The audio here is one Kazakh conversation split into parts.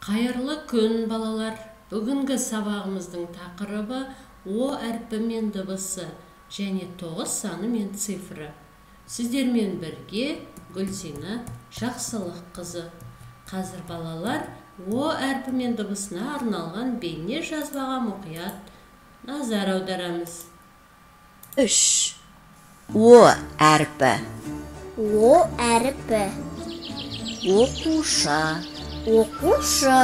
Қайырлы күн, балалар. Бүгінгі сабағымыздың тақырыбы О әрпі мен дыбысы және 9 саны мен цифры. Сіздермен бірге Гүлсина Жақсылыққызы. Қазір балалар О әрпі мен дыбысына арналған бейне жазбаға мұқият назар аударамыз. 3. О әрпі. О әрпі. Оқушы. Оқушы.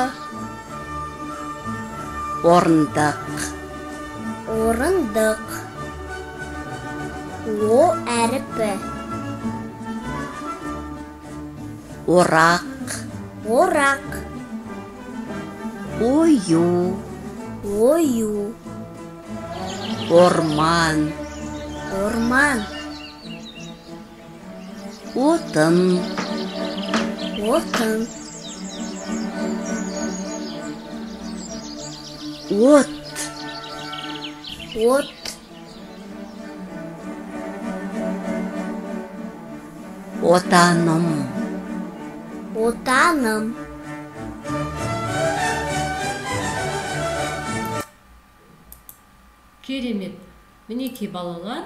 Орындық. Орындық. О әрпі. Орақ. Орақ. Ою. Ою. Орман. Орман. Отын. Отын. От. От. Отаным. Отаным. Керемет. Мінекей балалар,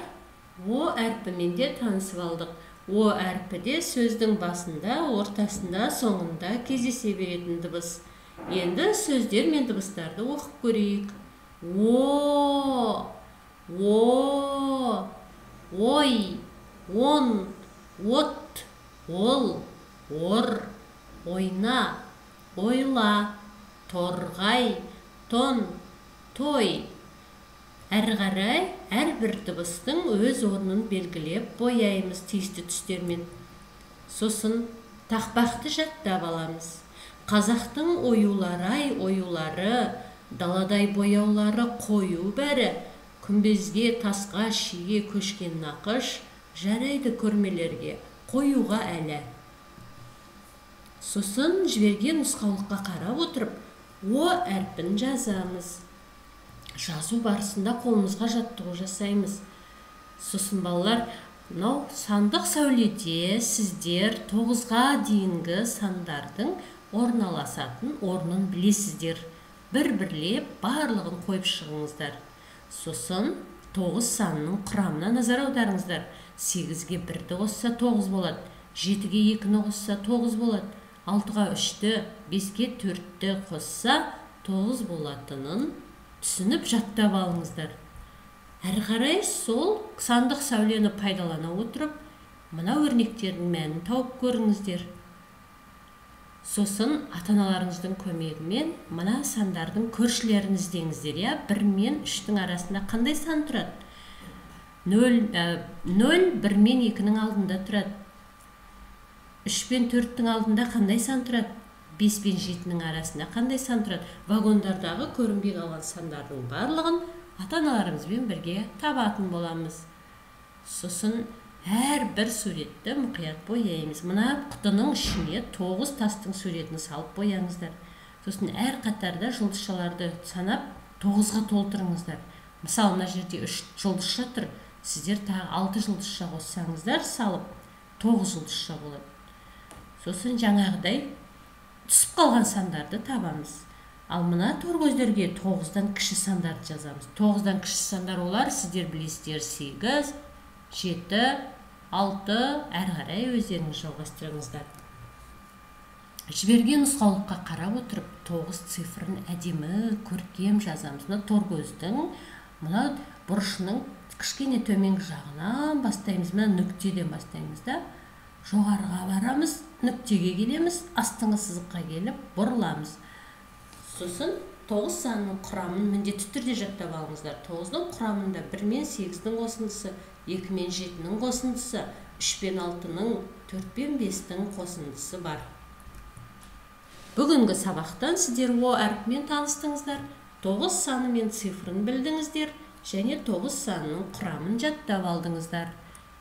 О әрпімен де танысып алдық. О әрпі де сөздің басында, ортасында, соңында кездесе беретін дыбыс. Енді сөздер мен дыбыстарды оқып көрейік. О, ой, он, от, ол, ор, ойна, ойла, торғай, тон, той. Әрі қарай әрбір дыбыстың өз орнын белгілеп бояймыз тиісті түстермен. Сосын тақпақты жаттап аламыз. Қазақтың оюлары, оюлары, даладай бояулары қою бәрі, күмбезге, тасқа, шиге көшкен нақыш, жарайды көрмелерге, қоюға әлі. Сосын жіберген нұсқаулыққа қарап отырып, О әрпін жазамыз. Жазу барысында қолымызға жаттығу жасаймыз. Сосын балалар, сандық сәуледе сіздер 9-ға дейінгі сандардың орналасатын орнын білесіздер. Бір-бірлеп барлығын қойып шығыңыздар. Сосын 9 санының құрамына назар аударыңыздар. 8-ге 1-ді қосса 9 болады, 7-ге 2-ні қосса 9 болады, 6-ға 3-ді, 5-ге 4-ді қосса 9 болатынын түсініп жаттап алыңыздар. Әрі қарай сол сандық сәулені пайдалана отырып, мына өрнектердің мәнін тауып көріңіздер. Сосын ата-аналарыңыздың көмегімен мына сандардың көршілерін іздеңіздер. 1 мен 3-тің арасында қандай сан тұрады? 0, 1 мен 2-нің алдында тұрады. 3 пен 4-тің алдында қандай сан тұрады? 5 пен 7-нің арасында қандай сан тұрады? Вагондардағы көрінбей қалған сандардың барлығын ата-аналарымызбен бірге табатын боламыз. Сосын әрбір суретті мұқият бояймыз. Мына құтының ішіне 9 тастың суретін салып бояңыздар. Сосын әр қатарда жұлдызшаларды санап 9-ға толтырыңыздар. Мысалы, мына жерде 3 жұлдызша тұр. Сіздер тағы 6 жұлдызша қоссаңыздар, салып 9 жұлдызша болады. Сосын жаңағыдай түсіп қалған сандарды табамыз. Ал мына торкөздерге 9-дан кіші сандарды жазамыз. 9-дан кіші сандар олар, сіздер білесіздер, 8, 7, 6, әрі қарай өздеріңіз жалғастырыңыздар. Жіберген нұсқаулыққа қарап отырып, 9 цифрын әдемі, көркем жазамыз. Мына торкөздің, мына бұрышының кішкене төменгі жағынан бастаймыз. Мына нүктеден бастаймыз да. Жоғарыға барамыз, нүктеге келеміз, астыңғы сызыққа келіп бұрыламыз. Сосын 9 санының құрамын міндетті түрде жаттап алыңыздар. 9-ның құрамында 1 мен 8-дің қосындысы, 2 мен 7-нің қосындысы, 3 пен 6-ның, 4 пен 5-дің қосындысы бар. Бүгінгі сабақтан сіздер О әрпімен таныстыңыздар, 9 саны мен цифрын білдіңіздер және 9 санының құрамын жаттап алдыңыздар.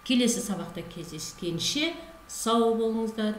Келесі сабақта кездескенше сау болыңыздар.